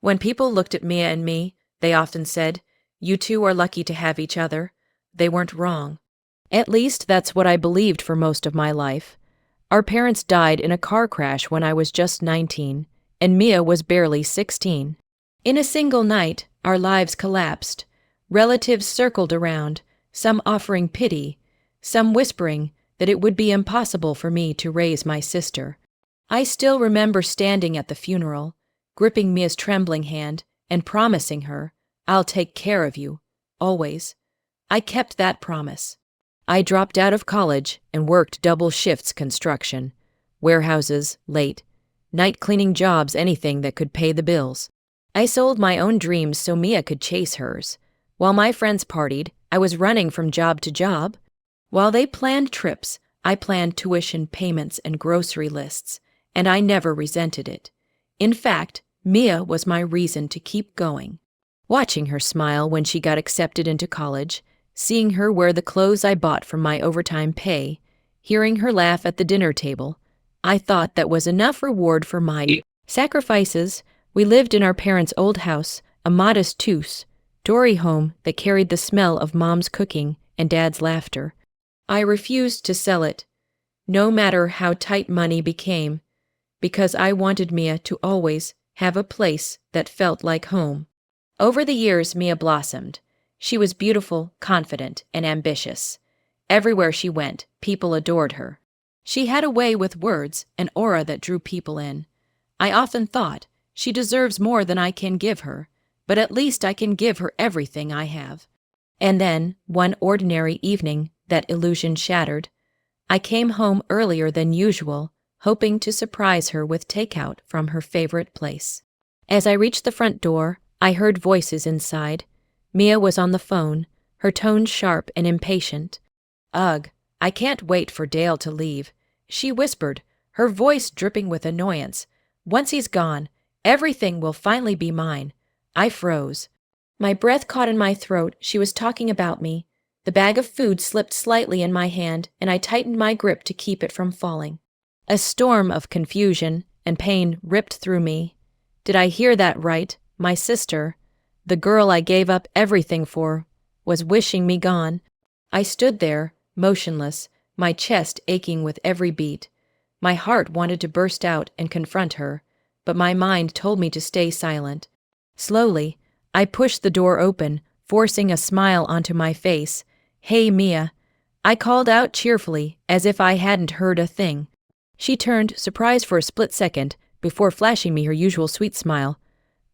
When people looked at Mia and me, they often said, "You two are lucky to have each other." They weren't wrong. At least that's what I believed for most of my life. Our parents died in a car crash when I was just 19, and Mia was barely 16. In a single night, our lives collapsed. Relatives circled around, some offering pity, some whispering that it would be impossible for me to raise my sister. I still remember standing at the funeral, gripping Mia's trembling hand and promising her, "I'll take care of you, always." I kept that promise. I dropped out of college and worked double shifts construction, warehouses, late, night cleaning jobs, anything that could pay the bills. I sold my own dreams so Mia could chase hers. While my friends partied, I was running from job to job. While they planned trips, I planned tuition payments and grocery lists, and I never resented it. In fact, Mia was my reason to keep going. Watching her smile when she got accepted into college, seeing her wear the clothes I bought from my overtime pay, hearing her laugh at the dinner table, I thought that was enough reward for my sacrifices. We lived in our parents' old house, a modest two-story home that carried the smell of Mom's cooking and Dad's laughter. I refused to sell it, no matter how tight money became, because I wanted Mia to always have a place that felt like home. Over the years, Mia blossomed. She was beautiful, confident, and ambitious. Everywhere she went, people adored her. She had a way with words, an aura that drew people in. I often thought, she deserves more than I can give her, but at least I can give her everything I have. And then, one ordinary evening, that illusion shattered. I came home earlier than usual, hoping to surprise her with takeout from her favorite place. As I reached the front door, I heard voices inside. Mia was on the phone, her tone sharp and impatient. "Ugh, I can't wait for Dale to leave," she whispered, her voice dripping with annoyance. "Once he's gone, everything will finally be mine." I froze. My breath caught in my throat. She was talking about me. The bag of food slipped slightly in my hand, and I tightened my grip to keep it from falling. A storm of confusion and pain ripped through me. Did I hear that right? My sister, the girl I gave up everything for, was wishing me gone. I stood there, motionless, my chest aching with every beat. My heart wanted to burst out and confront her, but my mind told me to stay silent. Slowly, I pushed the door open, forcing a smile onto my face. "Hey, Mia," I called out cheerfully, as if I hadn't heard a thing. She turned, surprised for a split second, before flashing me her usual sweet smile.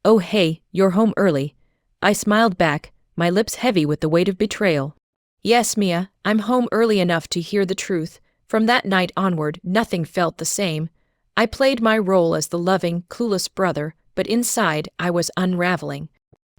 "Oh, hey, you're home early." I smiled back, my lips heavy with the weight of betrayal. "Yes, Mia, I'm home early enough to hear the truth." From that night onward, nothing felt the same. I played my role as the loving, clueless brother, but inside I was unraveling.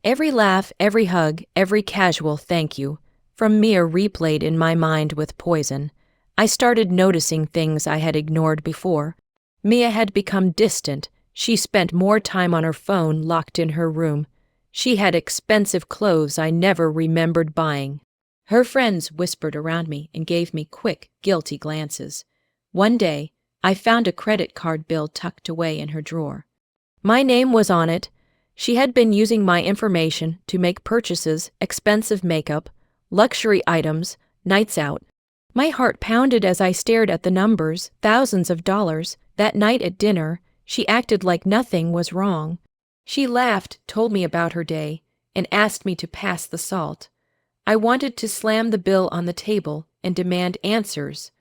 Every laugh, every hug, every casual thank you from Mia replayed in my mind with poison. I started noticing things I had ignored before. Mia had become distant. She spent more time on her phone, locked in her room. She had expensive clothes I never remembered buying. Her friends whispered around me and gave me quick, guilty glances. One day, I found a credit card bill tucked away in her drawer. My name was on it. She had been using my information to make purchases, expensive makeup, luxury items, nights out. My heart pounded as I stared at the numbers, thousands of dollars. That night at dinner, she acted like nothing was wrong. She laughed, told me about her day, and asked me to pass the salt. I wanted to slam the bill on the table and demand answers.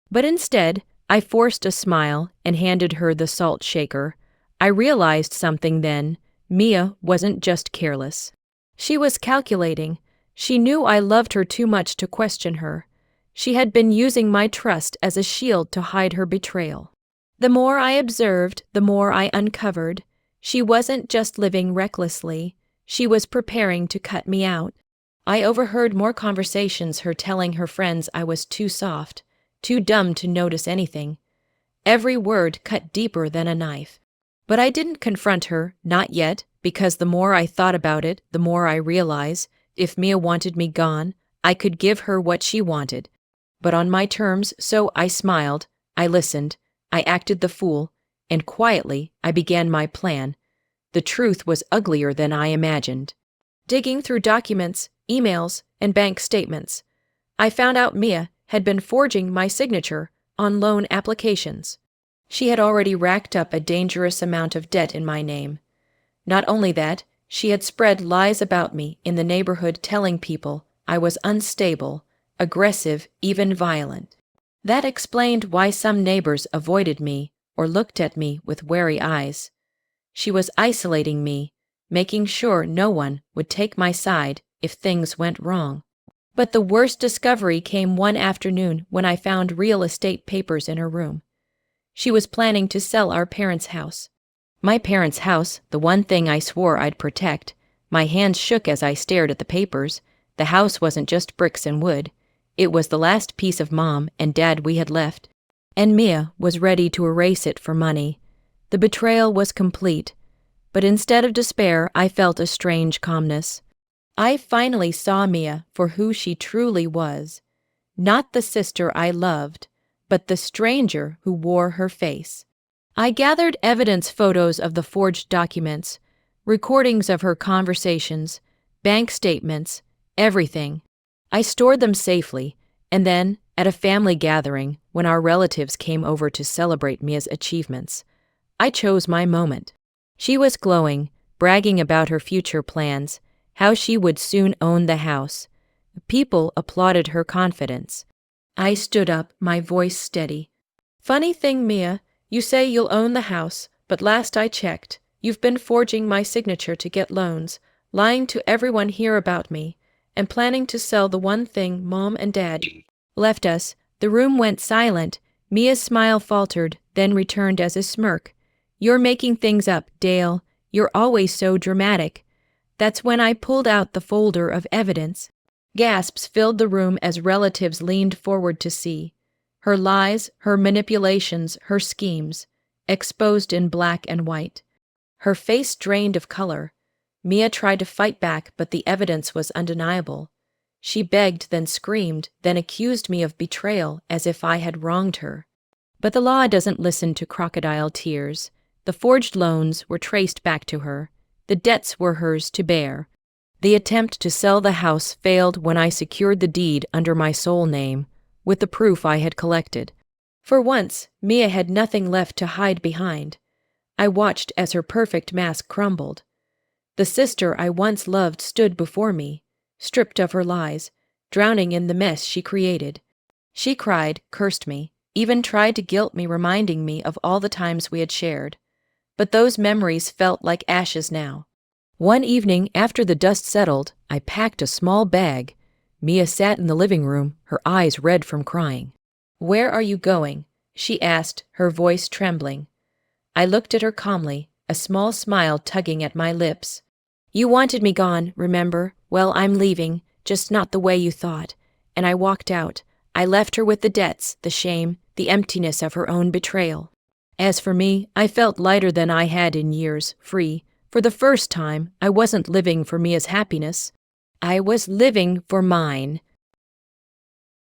But instead, I forced a smile and handed her the salt shaker. I realized something then. Mia wasn't just careless. She was calculating. She knew I loved her too much to question her. She had been using my trust as a shield to hide her betrayal. The more I observed, the more I uncovered. She wasn't just living recklessly. She was preparing to cut me out. I overheard more conversations, her telling her friends I was too soft, too dumb to notice anything. Every word cut deeper than a knife. But I didn't confront her, not yet, because the more I thought about it, the more I realized, if Mia wanted me gone, I could give her what she wanted. But on my terms, so I smiled, I listened, I acted the fool, and quietly I began my plan. The truth was uglier than I imagined. Digging through documents, emails, and bank statements, I found out Mia had been forging my signature on loan applications. She had already racked up a dangerous amount of debt in my name. Not only that, she had spread lies about me in the neighborhood, telling people I was unstable, aggressive, even violent. That explained why some neighbors avoided me or looked at me with wary eyes. She was isolating me, making sure no one would take my side if things went wrong. But the worst discovery came one afternoon when I found real estate papers in her room. She was planning to sell our parents' house. My parents' house, the one thing I swore I'd protect. My hands shook as I stared at the papers. The house wasn't just bricks and wood. It was the last piece of Mom and Dad we had left, and Mia was ready to erase it for money. The betrayal was complete, but instead of despair, I felt a strange calmness. I finally saw Mia for who she truly was. Not the sister I loved, but the stranger who wore her face. I gathered evidence photos of the forged documents, recordings of her conversations, bank statements, everything. I stored them safely, and then, at a family gathering, when our relatives came over to celebrate Mia's achievements, I chose my moment. She was glowing, bragging about her future plans, how she would soon own the house. People applauded her confidence. I stood up, my voice steady. "Funny thing, Mia, you say you'll own the house, but last I checked, you've been forging my signature to get loans, lying to everyone here about me, and planning to sell the one thing Mom and Dad left us." The room went silent. Mia's smile faltered, then returned as a smirk. "You're making things up, Dale. You're always so dramatic." That's when I pulled out the folder of evidence. Gasps filled the room as relatives leaned forward to see. Her lies, her manipulations, her schemes, exposed in black and white. Her face drained of color. Mia tried to fight back, but the evidence was undeniable. She begged, then screamed, then accused me of betrayal as if I had wronged her. But the law doesn't listen to crocodile tears. The forged loans were traced back to her. The debts were hers to bear. The attempt to sell the house failed when I secured the deed under my sole name, with the proof I had collected. For once, Mia had nothing left to hide behind. I watched as her perfect mask crumbled. The sister I once loved stood before me, stripped of her lies, drowning in the mess she created. She cried, cursed me, even tried to guilt me, reminding me of all the times we had shared. But those memories felt like ashes now. One evening, after the dust settled, I packed a small bag. Mia sat in the living room, her eyes red from crying. "Where are you going?" she asked, her voice trembling. I looked at her calmly, a small smile tugging at my lips. "You wanted me gone, remember? Well, I'm leaving, just not the way you thought." And I walked out. I left her with the debts, the shame, the emptiness of her own betrayal. As for me, I felt lighter than I had in years, free. For the first time, I wasn't living for Mia's happiness. I was living for mine.